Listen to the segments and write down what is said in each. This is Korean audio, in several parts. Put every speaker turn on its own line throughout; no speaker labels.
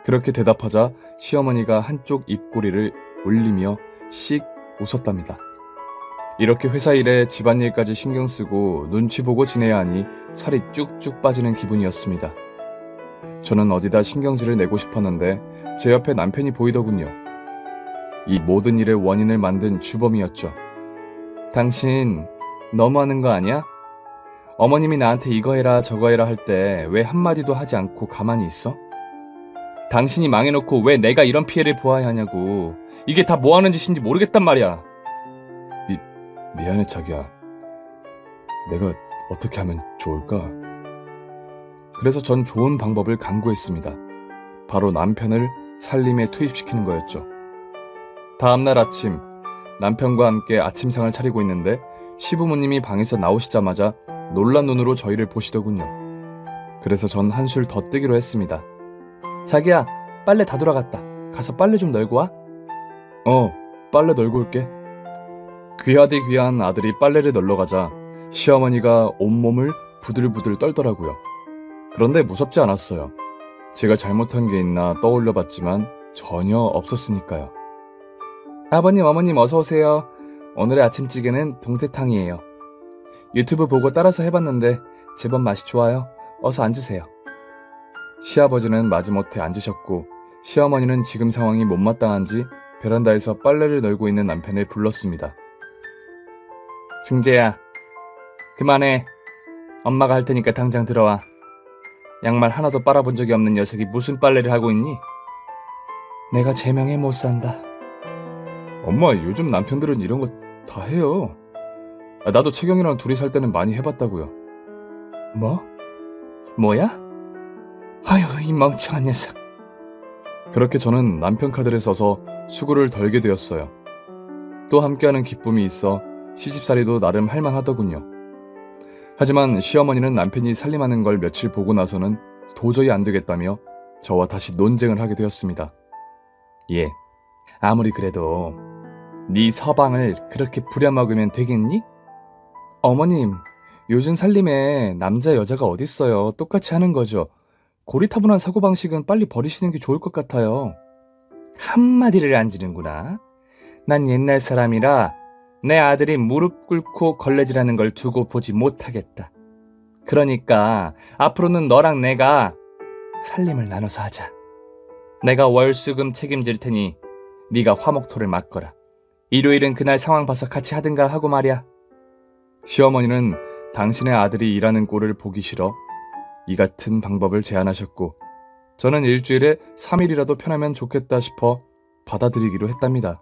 그렇게 대답하자 시어머니가 한쪽 입꼬리를 올리며 씩 웃었답니다. 이렇게 회사 일에 집안일까지 신경 쓰고 눈치 보고 지내야 하니 살이 쭉쭉 빠지는 기분이었습니다. 저는 어디다 신경질을 내고 싶었는데 제 옆에 남편이 보이더군요. 이 모든 일의 원인을 만든 주범이었죠. 당신 너무하는 거 아니야? 어머님이 나한테 이거 해라 저거 해라 할 때 왜 한마디도 하지 않고 가만히 있어? 당신이 망해놓고 왜 내가 이런 피해를 보아야 하냐고. 이게 다 뭐하는 짓인지 모르겠단 말이야. 미안해 자기야. 내가 어떻게 하면 좋을까? 그래서 전 좋은 방법을 강구했습니다. 바로 남편을 살림에 투입시키는 거였죠. 다음날 아침 남편과 함께 아침상을 차리고 있는데 시부모님이 방에서 나오시자마자 놀란 눈으로 저희를 보시더군요. 그래서 전 한술 더 뜨기로 했습니다. 자기야, 빨래 다 돌아갔다. 가서 빨래 좀 널고 와. 빨래 널고 올게. 귀하디 귀한 아들이 빨래를 널러 가자 시어머니가 온몸을 부들부들 떨더라고요. 그런데 무섭지 않았어요. 제가 잘못한 게 있나 떠올려 봤지만 전혀 없었으니까요. 아버님, 어머님 어서 오세요. 오늘의 아침찌개는 동태탕이에요. 유튜브 보고 따라서 해봤는데 제법 맛이 좋아요. 어서 앉으세요. 시아버지는 마지못해 앉으셨고 시어머니는 지금 상황이 못마땅한지 베란다에서 빨래를 널고 있는 남편을 불렀습니다. 승재야, 그만해. 엄마가 할 테니까 당장 들어와. 양말 하나도 빨아본 적이 없는 녀석이 무슨 빨래를 하고 있니? 내가 제명에 못 산다. 엄마, 요즘 남편들은 이런 거 다 해요. 나도 채경이랑 둘이 살 때는 많이 해봤다고요. 뭐? 뭐야? 아휴, 이 멍청한 녀석. 그렇게 저는 남편 카드를 써서 수고를 덜게 되었어요. 또 함께하는 기쁨이 있어 시집살이도 나름 할만하더군요. 하지만 시어머니는 남편이 살림하는 걸 며칠 보고 나서는 도저히 안 되겠다며 저와 다시 논쟁을 하게 되었습니다. 예, 아무리 그래도 네 서방을 그렇게 부려먹으면 되겠니? 어머님, 요즘 살림에 남자 여자가 어딨어요. 똑같이 하는 거죠. 고리타분한 사고방식은 빨리 버리시는 게 좋을 것 같아요. 한마디를 안 지는구나. 난 옛날 사람이라 내 아들이 무릎 꿇고 걸레질하는 걸 두고 보지 못하겠다. 그러니까 앞으로는 너랑 내가 살림을 나눠서 하자. 내가 월수금 책임질 테니 네가 화목토를 맡거라. 일요일은 그날 상황 봐서 같이 하든가 하고 말이야. 시어머니는 당신의 아들이 일하는 꼴을 보기 싫어 이 같은 방법을 제안하셨고 저는 일주일에 3일이라도 편하면 좋겠다 싶어 받아들이기로 했답니다.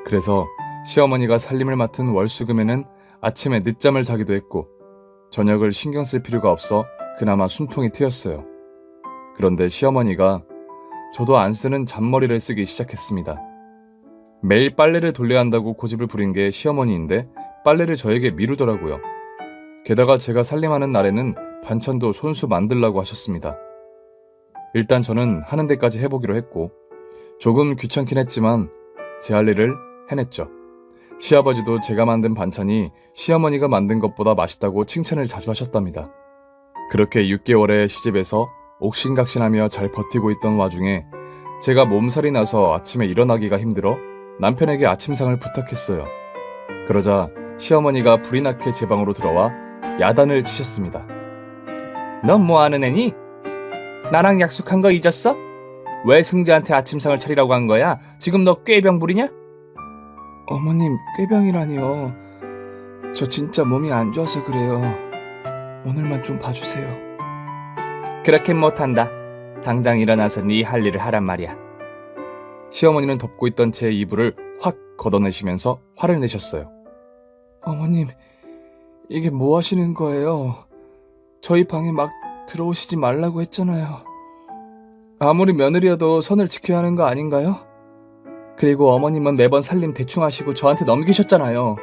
그래서 시어머니가 살림을 맡은 월수금에는 아침에 늦잠을 자기도 했고 저녁을 신경 쓸 필요가 없어 그나마 숨통이 트였어요. 그런데 시어머니가 저도 안 쓰는 잔머리를 쓰기 시작했습니다. 매일 빨래를 돌려야 한다고 고집을 부린 게 시어머니인데 빨래를 저에게 미루더라고요. 게다가 제가 살림하는 날에는 반찬도 손수 만들라고 하셨습니다. 일단 저는 하는 데까지 해보기로 했고 조금 귀찮긴 했지만 제 할 일을 해냈죠. 시아버지도 제가 만든 반찬이 시어머니가 만든 것보다 맛있다고 칭찬을 자주 하셨답니다. 그렇게 6개월의 시집에서 옥신각신하며 잘 버티고 있던 와중에 제가 몸살이 나서 아침에 일어나기가 힘들어 남편에게 아침상을 부탁했어요. 그러자 시어머니가 불이 나게 제 방으로 들어와 야단을 치셨습니다. 넌 뭐하는 애니? 나랑 약속한 거 잊었어? 왜 승재한테 아침상을 차리라고 한 거야? 지금 너 꾀병 부리냐? 어머님, 꾀병이라니요. 저 진짜 몸이 안 좋아서 그래요. 오늘만 좀 봐주세요. 그렇게 못한다. 당장 일어나서 네 할 일을 하란 말이야. 시어머니는 덮고 있던 제 이불을 확 걷어내시면서 화를 내셨어요. 어머님, 이게 뭐 하시는 거예요? 저희 방에 막 들어오시지 말라고 했잖아요. 아무리 며느리여도 선을 지켜야 하는 거 아닌가요? 그리고 어머님은 매번 살림 대충 하시고 저한테 넘기셨잖아요.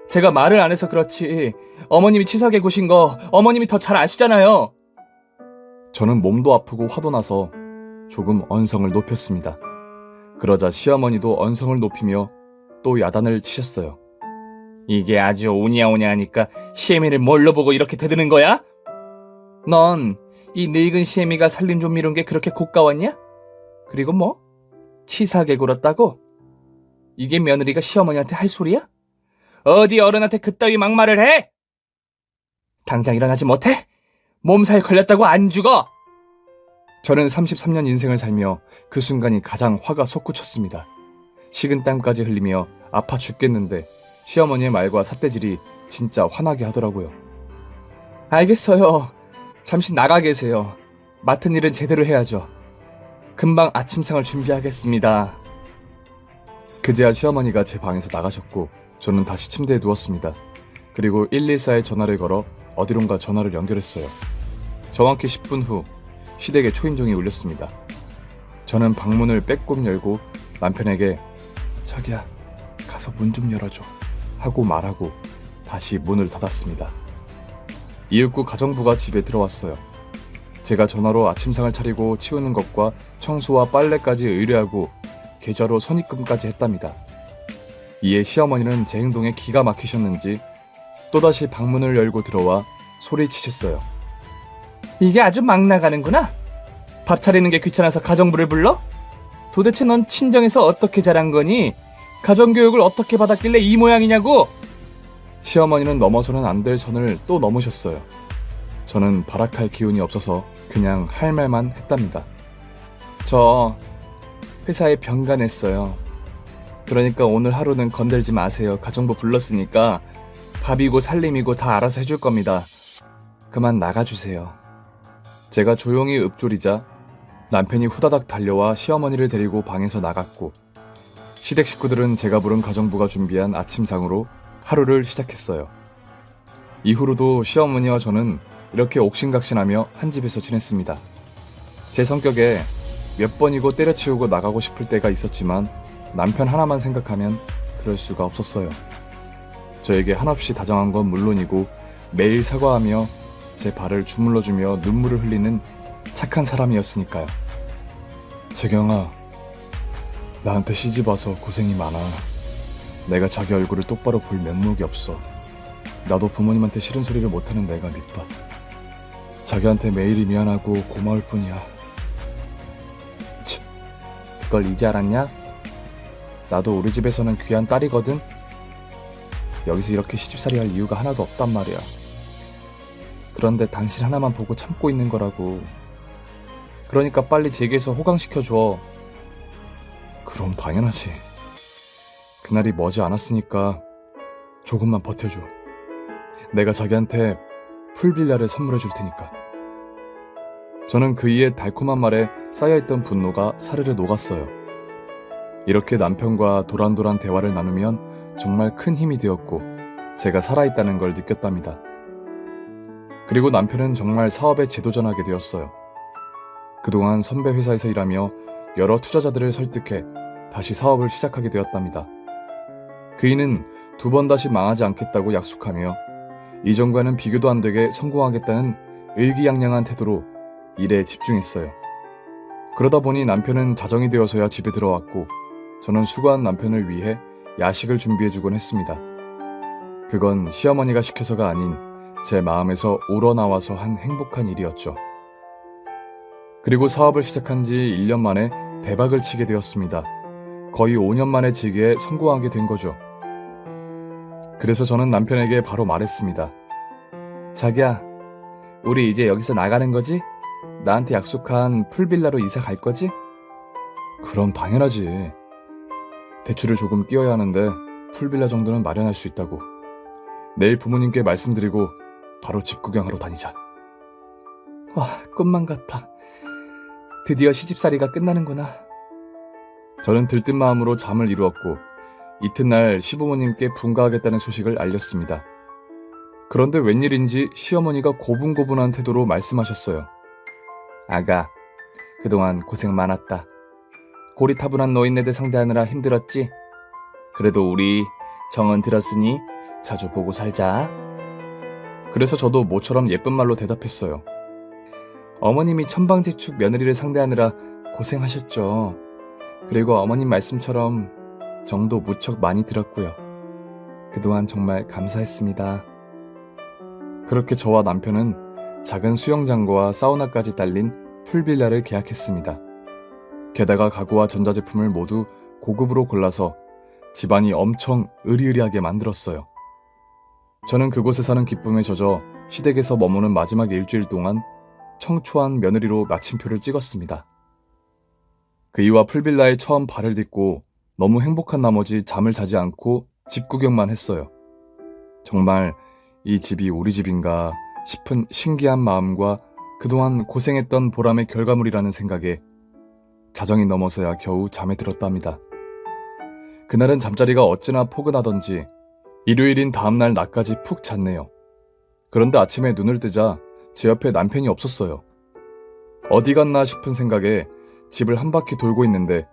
제가 말을 안 해서 그렇지 어머님이 치사하게 구신 거 어머님이 더 잘 아시잖아요. 저는 몸도 아프고 화도 나서 조금 언성을 높였습니다. 그러자 시어머니도 언성을 높이며 또 야단을 치셨어요. 이게 아주 오냐오냐 하니까 시애미를 뭘로 보고 이렇게 대드는 거야? 넌 이 늙은 시애미가 살림 좀 미룬 게 그렇게 고가웠냐? 그리고 뭐? 치사하게 굴었다고? 이게 며느리가 시어머니한테 할 소리야? 어디 어른한테 그따위 막말을 해? 당장 일어나지 못해? 몸살 걸렸다고 안 죽어? 저는 33년 인생을 살며 그 순간이 가장 화가 솟구쳤습니다. 식은땀까지 흘리며 아파 죽겠는데 시어머니의 말과 삿대질이 진짜 화나게 하더라고요. 알겠어요. 잠시 나가 계세요. 맡은 일은 제대로 해야죠. 금방 아침상을 준비하겠습니다. 그제야 시어머니가 제 방에서 나가셨고 저는 다시 침대에 누웠습니다. 그리고 114에 전화를 걸어 어디론가 전화를 연결했어요. 정확히 10분 후 시댁의 초인종이 울렸습니다. 저는 방문을 빼꼼 열고 남편에게 자기야, 가서 문 좀 열어줘 하고 말하고 다시 문을 닫았습니다. 이윽고 가정부가 집에 들어왔어요. 제가 전화로 아침상을 차리고 치우는 것과 청소와 빨래까지 의뢰하고 계좌로 선입금까지 했답니다. 이에 시어머니는 제 행동에 기가 막히셨는지 또다시 방문을 열고 들어와 소리치셨어요. 이게 아주 막 나가는구나. 밥 차리는 게 귀찮아서 가정부를 불러? 도대체 넌 친정에서 어떻게 자란 거니? 가정교육을 어떻게 받았길래 이 모양이냐고? 시어머니는 넘어서는 안 될 선을 또 넘으셨어요. 저는 발악할 기운이 없어서 그냥 할 말만 했답니다. 저 회사에 병간했어요. 그러니까 오늘 하루는 건들지 마세요. 가정부 불렀으니까 밥이고 살림이고 다 알아서 해줄 겁니다. 그만 나가주세요. 제가 조용히 읊조리자 남편이 후다닥 달려와 시어머니를 데리고 방에서 나갔고 시댁 식구들은 제가 부른 가정부가 준비한 아침상으로 하루를 시작했어요. 이후로도 시어머니와 저는 이렇게 옥신각신하며 한 집에서 지냈습니다. 제 성격에 몇 번이고 때려치우고 나가고 싶을 때가 있었지만 남편 하나만 생각하면 그럴 수가 없었어요. 저에게 한없이 다정한 건 물론이고 매일 사과하며 제 발을 주물러주며 눈물을 흘리는 착한 사람이었으니까요. 재경아, 나한테 시집 와서 고생이 많아. 내가 자기 얼굴을 똑바로 볼 면목이 없어. 나도 부모님한테 싫은 소리를 못하는 내가 밉다. 자기한테 매일이 미안하고 고마울 뿐이야. 치, 그걸 이제 알았냐? 나도 우리 집에서는 귀한 딸이거든. 여기서 이렇게 시집살이 할 이유가 하나도 없단 말이야. 그런데 당신 하나만 보고 참고 있는 거라고. 그러니까 빨리 제게서 호강시켜줘. 그럼 당연하지. 그날이 머지 않았으니까 조금만 버텨줘. 내가 자기한테 풀빌라를 선물해 줄 테니까. 저는 그이의 달콤한 말에 쌓여있던 분노가 사르르 녹았어요. 이렇게 남편과 도란도란 대화를 나누면 정말 큰 힘이 되었고 제가 살아있다는 걸 느꼈답니다. 그리고 남편은 정말 사업에 재도전하게 되었어요. 그동안 선배 회사에서 일하며 여러 투자자들을 설득해 다시 사업을 시작하게 되었답니다. 그이는 2번 다시 망하지 않겠다고 약속하며 이전과는 비교도 안 되게 성공하겠다는 의기양양한 태도로 일에 집중했어요. 그러다 보니 남편은 자정이 되어서야 집에 들어왔고 저는 수고한 남편을 위해 야식을 준비해주곤 했습니다. 그건 시어머니가 시켜서가 아닌 제 마음에서 우러나와서 한 행복한 일이었죠. 그리고 사업을 시작한 지 1년 만에 대박을 치게 되었습니다. 거의 5년 만에 지기에 성공하게 된 거죠. 그래서 저는 남편에게 바로 말했습니다. 자기야, 우리 이제 여기서 나가는 거지? 나한테 약속한 풀빌라로 이사 갈 거지? 그럼 당연하지. 대출을 조금 끼워야 하는데 풀빌라 정도는 마련할 수 있다고. 내일 부모님께 말씀드리고 바로 집 구경하러 다니자. 와, 꿈만 같아. 드디어 시집살이가 끝나는구나. 저는 들뜬 마음으로 잠을 이루었고 이튿날 시부모님께 분가하겠다는 소식을 알렸습니다. 그런데 웬일인지 시어머니가 고분고분한 태도로 말씀하셨어요. 아가, 그동안 고생 많았다. 고리타분한 노인네들 상대하느라 힘들었지? 그래도 우리 정은 들었으니 자주 보고 살자. 그래서 저도 모처럼 예쁜 말로 대답했어요. 어머님이 천방지축 며느리를 상대하느라 고생하셨죠. 그리고 어머님 말씀처럼 정도 무척 많이 들었고요. 그동안 정말 감사했습니다. 그렇게 저와 남편은 작은 수영장과 사우나까지 딸린 풀빌라를 계약했습니다. 게다가 가구와 전자제품을 모두 고급으로 골라서 집안이 엄청 으리으리하게 만들었어요. 저는 그곳에 사는 기쁨에 젖어 시댁에서 머무는 마지막 일주일 동안 청초한 며느리로 마침표를 찍었습니다. 그 이후와 풀빌라에 처음 발을 딛고 너무 행복한 나머지 잠을 자지 않고 집 구경만 했어요. 정말 이 집이 우리 집인가 싶은 신기한 마음과 그동안 고생했던 보람의 결과물이라는 생각에 자정이 넘어서야 겨우 잠에 들었답니다. 그날은 잠자리가 어찌나 포근하던지 일요일인 다음날 낮까지 푹 잤네요. 그런데 아침에 눈을 뜨자 제 옆에 남편이 없었어요. 어디 갔나 싶은 생각에 집을 한 바퀴 돌고 있는데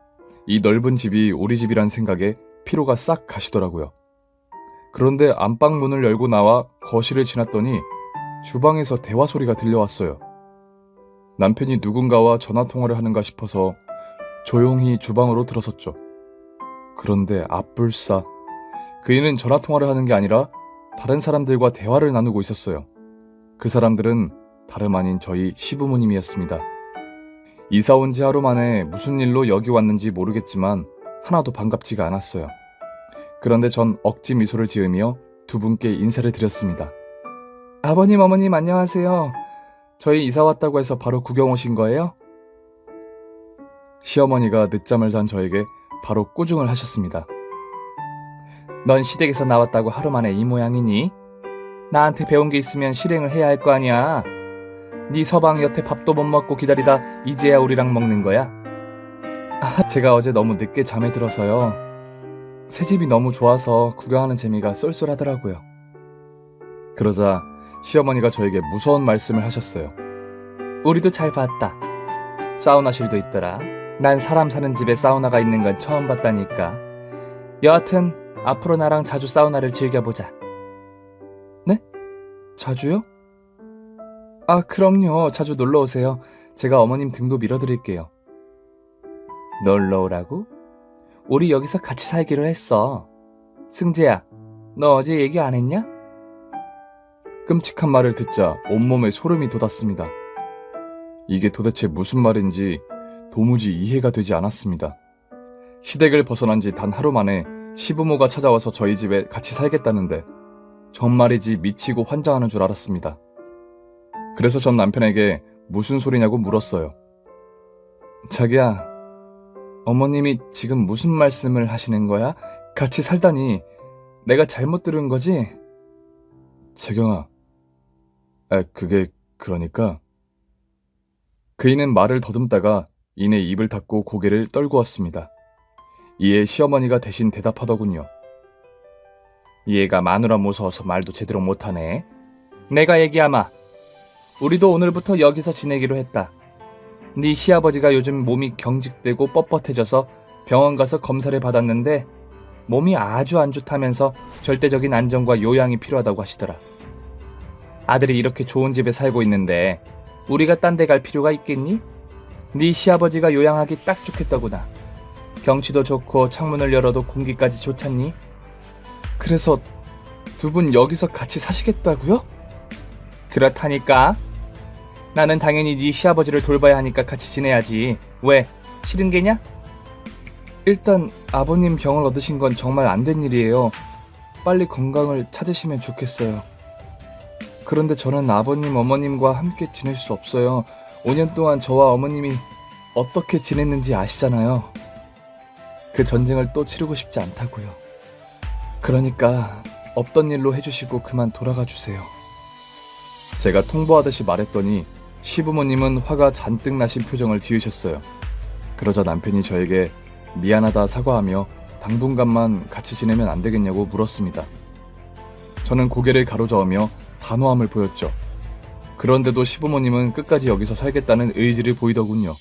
이 넓은 집이 우리 집이란 생각에 피로가 싹 가시더라고요. 그런데 안방 문을 열고 나와 거실을 지났더니 주방에서 대화 소리가 들려왔어요. 남편이 누군가와 전화통화를 하는가 싶어서 조용히 주방으로 들어섰죠. 그런데 앞불싸 그이는 전화통화를 하는 게 아니라 다른 사람들과 대화를 나누고 있었어요. 그 사람들은 다름 아닌 저희 시부모님이었습니다. 이사 온 지 하루 만에 무슨 일로 여기 왔는지 모르겠지만 하나도 반갑지가 않았어요. 그런데 전 억지 미소를 지으며 두 분께 인사를 드렸습니다. 아버님, 어머님 안녕하세요. 저희 이사 왔다고 해서 바로 구경 오신 거예요? 시어머니가 늦잠을 잔 저에게 바로 꾸중을 하셨습니다. 넌 시댁에서 나왔다고 하루 만에 이 모양이니? 나한테 배운 게 있으면 실행을 해야 할 거 아니야. 네 서방 여태 밥도 못 먹고 기다리다 이제야 우리랑 먹는 거야? 제가 어제 너무 늦게 잠에 들어서요. 새집이 너무 좋아서 구경하는 재미가 쏠쏠하더라고요. 그러자 시어머니가 저에게 무서운 말씀을 하셨어요. 우리도 잘 봤다. 사우나실도 있더라. 난 사람 사는 집에 사우나가 있는 건 처음 봤다니까. 여하튼 앞으로 나랑 자주 사우나를 즐겨보자. 네? 자주요? 그럼요. 자주 놀러오세요. 제가 어머님 등도 밀어드릴게요. 놀러오라고? 우리 여기서 같이 살기로 했어. 승재야, 너 어제 얘기 안 했냐? 끔찍한 말을 듣자 온몸에 소름이 돋았습니다. 이게 도대체 무슨 말인지 도무지 이해가 되지 않았습니다. 시댁을 벗어난 지 단 하루 만에 시부모가 찾아와서 저희 집에 같이 살겠다는데 정말이지 미치고 환장하는 줄 알았습니다. 그래서 전 남편에게 무슨 소리냐고 물었어요. 자기야, 어머님이 지금 무슨 말씀을 하시는 거야? 같이 살다니 내가 잘못 들은 거지? 재경아, 그게 그러니까... 그이는 말을 더듬다가 이내 입을 닫고 고개를 떨구었습니다. 이에 시어머니가 대신 대답하더군요. 얘가 마누라 무서워서 말도 제대로 못하네. 내가 얘기하마. 우리도 오늘부터 여기서 지내기로 했다. 네 시아버지가 요즘 몸이 경직되고 뻣뻣해져서 병원 가서 검사를 받았는데 몸이 아주 안 좋다면서 절대적인 안정과 요양이 필요하다고 하시더라. 아들이 이렇게 좋은 집에 살고 있는데 우리가 딴 데 갈 필요가 있겠니? 네 시아버지가 요양하기 딱 좋겠다구나. 경치도 좋고 창문을 열어도 공기까지 좋잖니? 그래서 두 분 여기서 같이 사시겠다고요? 그렇다니까. 나는 당연히 네 시아버지를 돌봐야 하니까 같이 지내야지. 왜? 싫은 게냐? 일단 아버님 병을 얻으신 건 정말 안 된 일이에요. 빨리 건강을 찾으시면 좋겠어요. 그런데 저는 아버님, 어머님과 함께 지낼 수 없어요. 5년 동안 저와 어머님이 어떻게 지냈는지 아시잖아요. 그 전쟁을 또 치르고 싶지 않다고요. 그러니까 없던 일로 해주시고 그만 돌아가 주세요. 제가 통보하듯이 말했더니 시부모님은 화가 잔뜩 나신 표정을 지으셨어요. 그러자 남편이 저에게 미안하다 사과하며 당분간만 같이 지내면 안 되겠냐고 물었습니다. 저는 고개를 가로저으며 단호함을 보였죠. 그런데도 시부모님은 끝까지 여기서 살겠다는 의지를 보이더군요.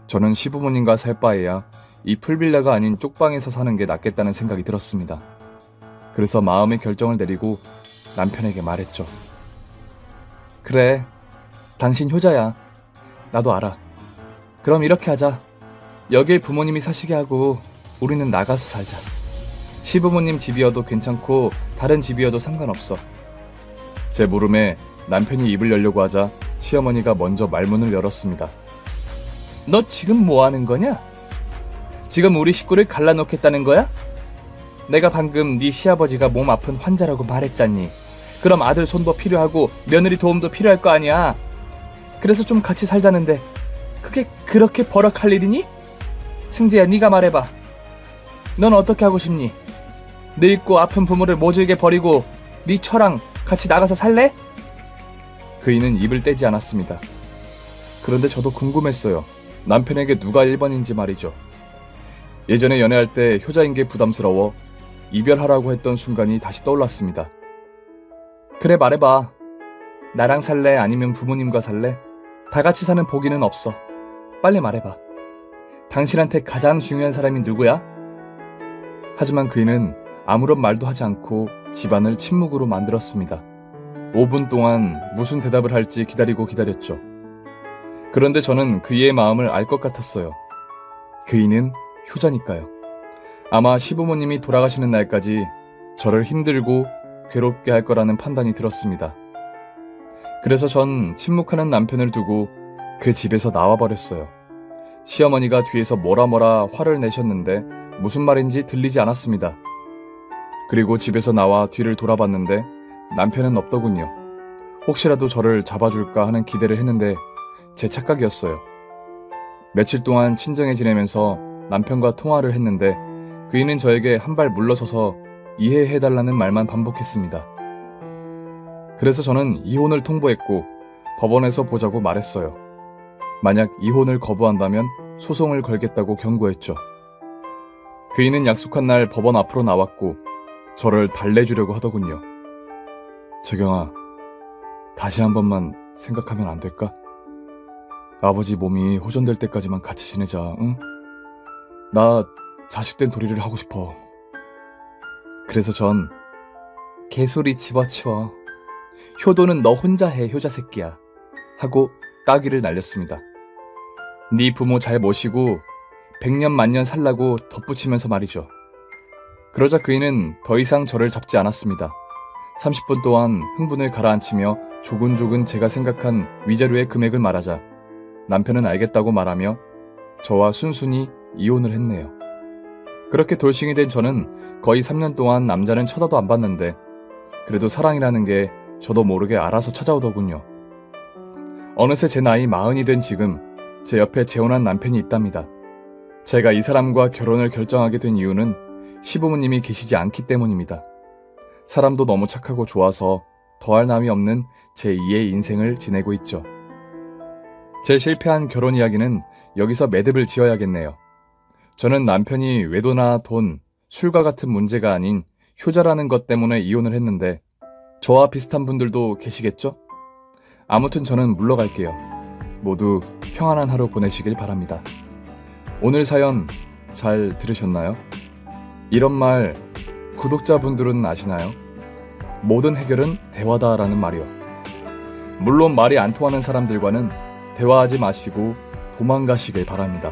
저는 시부모님과 살 바에야 이 풀빌라가 아닌 쪽방에서 사는 게 낫겠다는 생각이 들었습니다. 그래서 마음의 결정을 내리고 남편에게 말했죠. 그래, 당신 효자야. 나도 알아. 그럼 이렇게 하자. 여길 부모님이 사시게 하고 우리는 나가서 살자. 시부모님 집이어도 괜찮고 다른 집이어도 상관없어. 제 물음에 남편이 입을 열려고 하자 시어머니가 먼저 말문을 열었습니다. 너 지금 뭐 하는 거냐? 지금 우리 식구를 갈라놓겠다는 거야? 내가 방금 네 시아버지가 몸 아픈 환자라고 말했잖니. 그럼 아들 손도 필요하고 며느리 도움도 필요할 거 아니야. 그래서 좀 같이 살자는데 그게 그렇게 버럭할 일이니? 승재야, 네가 말해봐. 넌 어떻게 하고 싶니? 늙고 아픈 부모를 모질게 버리고 네 처랑 같이 나가서 살래? 그이는 입을 떼지 않았습니다. 그런데 저도 궁금했어요. 남편에게 누가 1번인지 말이죠. 예전에 연애할 때 효자인 게 부담스러워 이별하라고 했던 순간이 다시 떠올랐습니다. 그래, 말해봐. 나랑 살래? 아니면 부모님과 살래? 다 같이 사는 보기는 없어. 빨리 말해봐. 당신한테 가장 중요한 사람이 누구야? 하지만 그이는 아무런 말도 하지 않고 집안을 침묵으로 만들었습니다. 5분 동안 무슨 대답을 할지 기다렸죠. 그런데 저는 그이의 마음을 알 것 같았어요. 그이는 효자니까요. 아마 시부모님이 돌아가시는 날까지 저를 힘들고 괴롭게 할 거라는 판단이 들었습니다. 그래서 전 침묵하는 남편을 두고 그 집에서 나와버렸어요. 시어머니가 뒤에서 뭐라 화를 내셨는데 무슨 말인지 들리지 않았습니다. 그리고 집에서 나와 뒤를 돌아봤는데 남편은 없더군요. 혹시라도 저를 잡아줄까 하는 기대를 했는데 제 착각이었어요. 며칠 동안 친정에 지내면서 남편과 통화를 했는데 그이는 저에게 한 발 물러서서 이해해달라는 말만 반복했습니다. 그래서 저는 이혼을 통보했고 법원에서 보자고 말했어요. 만약 이혼을 거부한다면 소송을 걸겠다고 경고했죠. 그이는 약속한 날 법원 앞으로 나왔고 저를 달래주려고 하더군요. 재경아, 다시 한 번만 생각하면 안 될까? 아버지 몸이 호전될 때까지만 같이 지내자, 응? 나 자식된 도리를 하고 싶어. 그래서 전 개소리 집어치워. 효도는 너 혼자 해, 효자 새끼야. 하고 따귀를 날렸습니다. 네 부모 잘 모시고 100년 만년 살라고 덧붙이면서 말이죠. 그러자 그이는 더 이상 저를 잡지 않았습니다. 30분 동안 흥분을 가라앉히며 조근조근 제가 생각한 위자료의 금액을 말하자 남편은 알겠다고 말하며 저와 순순히 이혼을 했네요. 그렇게 돌싱이 된 저는 거의 3년 동안 남자는 쳐다도 안 봤는데 그래도 사랑이라는 게 저도 모르게 알아서 찾아오더군요. 어느새 제 나이 40이 된 지금 제 옆에 재혼한 남편이 있답니다. 제가 이 사람과 결혼을 결정하게 된 이유는 시부모님이 계시지 않기 때문입니다. 사람도 너무 착하고 좋아서 더할 나위 없는 제 2의 인생을 지내고 있죠. 제 실패한 결혼 이야기는 여기서 매듭을 지어야겠네요. 저는 남편이 외도나 돈, 술과 같은 문제가 아닌 효자라는 것 때문에 이혼을 했는데 저와 비슷한 분들도 계시겠죠? 아무튼 저는 물러갈게요. 모두 평안한 하루 보내시길 바랍니다. 오늘 사연 잘 들으셨나요? 이런 말 구독자분들은 아시나요? 모든 해결은 대화다라는 말이요. 물론 말이 안 통하는 사람들과는 대화하지 마시고 도망가시길 바랍니다.